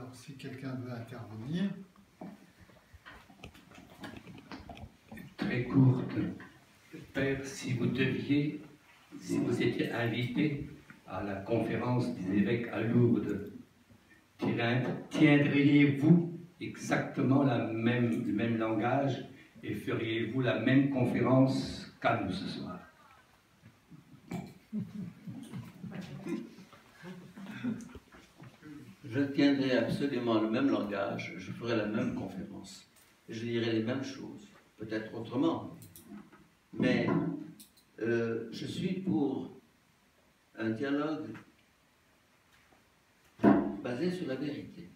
Alors, si quelqu'un veut intervenir. Très courte. Père, si vous étiez invité à la conférence des évêques à Lourdes, tiendriez-vous exactement le même langage et feriez-vous la même conférence qu'à nous ce soir? Je tiendrai absolument le même langage, je ferai la même conférence, je dirai les mêmes choses, peut-être autrement, mais je suis pour un dialogue basé sur la vérité.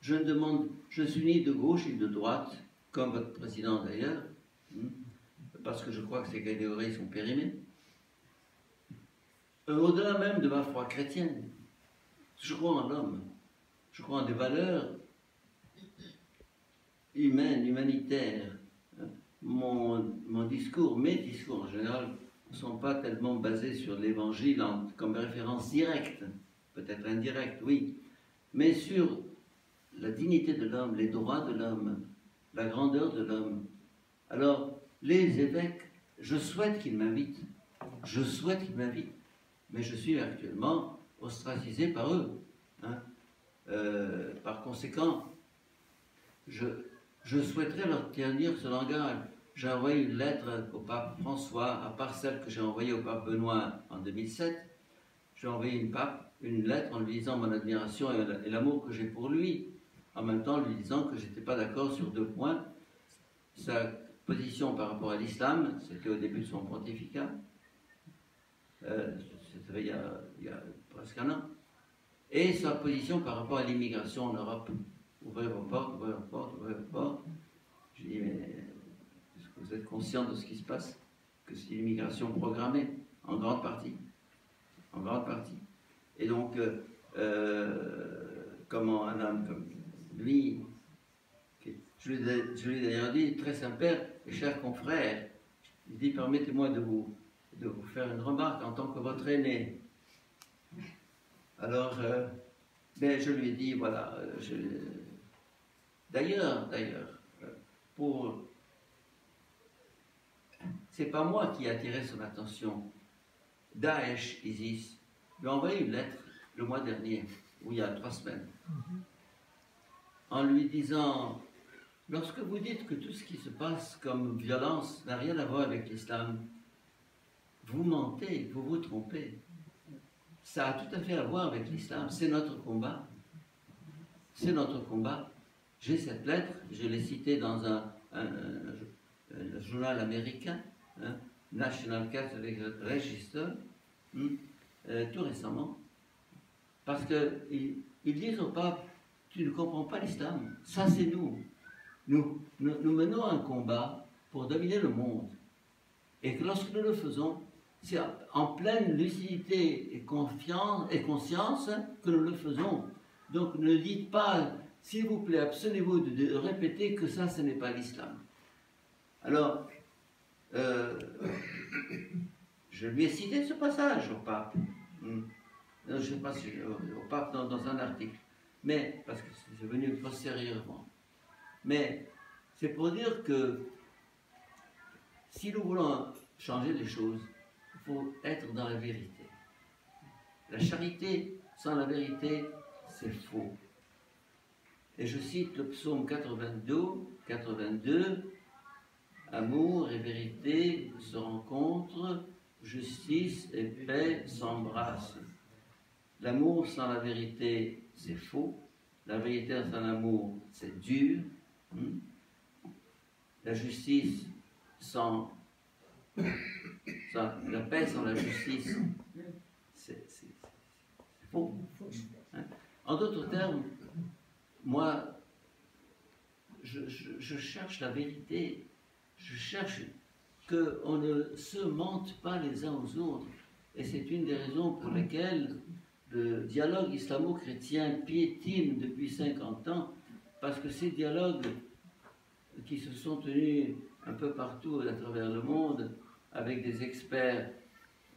Je ne suis ni de gauche ni de droite, comme votre président d'ailleurs, parce que je crois que ces catégories sont périmées. Au-delà même de ma foi chrétienne, je crois en l'homme, je crois en des valeurs humaines, humanitaires. Mon discours, mes discours en général, ne sont pas tellement basés sur l'évangile comme référence directe, peut-être indirecte, oui, mais sur la dignité de l'homme, les droits de l'homme, la grandeur de l'homme. Alors, les évêques, je souhaite qu'ils m'invitent, mais je suis actuellement ostracisé par eux. Hein. Par conséquent, je souhaiterais leur tenir ce langage. J'ai envoyé une lettre au pape François, à part celle que j'ai envoyée au pape Benoît en 2007. J'ai envoyé une lettre en lui disant mon admiration et l'amour que j'ai pour lui, en même temps lui disant que je n'étais pas d'accord sur 2 points. Sa position par rapport à l'islam, c'était au début de son pontificat, c'était il y a presque un an, et sa position par rapport à l'immigration en Europe. Ouvrez vos portes, ouvrez vos portes, ouvrez vos portes. Je dis, mais est-ce que vous êtes conscient de ce qui se passe? Que c'est l'immigration programmée, en grande partie. En grande partie. Et donc, comment un homme comme lui, je lui ai d'ailleurs dit, très Saint-Père et cher confrère, il dit, permettez-moi de vous faire une remarque en tant que votre aîné. Alors, ben, je lui ai dit, voilà, d'ailleurs, c'est pas moi qui ai attiré son attention. Daesh, ISIS, lui a envoyé une lettre le mois dernier, ou il y a 3 semaines, en lui disant, lorsque vous dites que tout ce qui se passe comme violence n'a rien à voir avec l'islam, vous mentez, vous vous trompez. Ça a tout à fait à voir avec l'islam, c'est notre combat. C'est notre combat. J'ai cette lettre, je l'ai citée dans un journal américain, hein, National Catholic Register, tout récemment, parce qu'ils disent au pape, tu ne comprends pas l'islam, ça c'est nous. Nous menons un combat pour dominer le monde, et que lorsque nous le faisons, c'est en pleine lucidité et conscience que nous le faisons. Donc ne dites pas, s'il vous plaît, abstenez-vous de répéter que ça, ce n'est pas l'islam. Alors, je lui ai cité ce passage au pape. Je ne sais pas si au pape dans un article, mais parce que c'est venu postérieurement. Mais c'est pour dire que si nous voulons changer les choses, il faut être dans la vérité. La charité sans la vérité, c'est faux. Et je cite le psaume 82, amour et vérité se rencontrent, justice et paix s'embrassent. L'amour sans la vérité, c'est faux. La vérité sans l'amour, c'est dur. La justice sans la paix sans la justice, c'est faux. Hein? En d'autres termes, moi, je cherche la vérité, je cherche qu'on ne se mente pas les uns aux autres. Et c'est une des raisons pour lesquelles le dialogue islamo-chrétien piétine depuis 50 ans, parce que ces dialogues qui se sont tenus un peu partout à travers le monde, avec des experts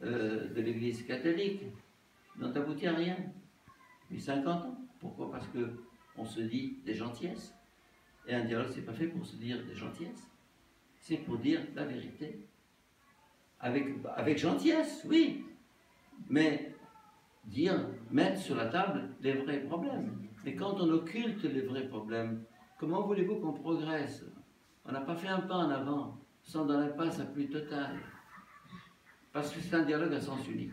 de l'Église catholique, n'ont abouti à rien depuis 50 ans. Pourquoi? Parce qu'on se dit des gentillesses. Et un dialogue, c'est pas fait pour se dire des gentillesses. C'est pour dire la vérité. Avec gentillesse, oui. Mais mettre sur la table les vrais problèmes. Et quand on occulte les vrais problèmes, comment voulez-vous qu'on progresse? On n'a pas fait un pas en avant sans dans l'impasse la plus totale. Parce que c'est un dialogue à sens unique.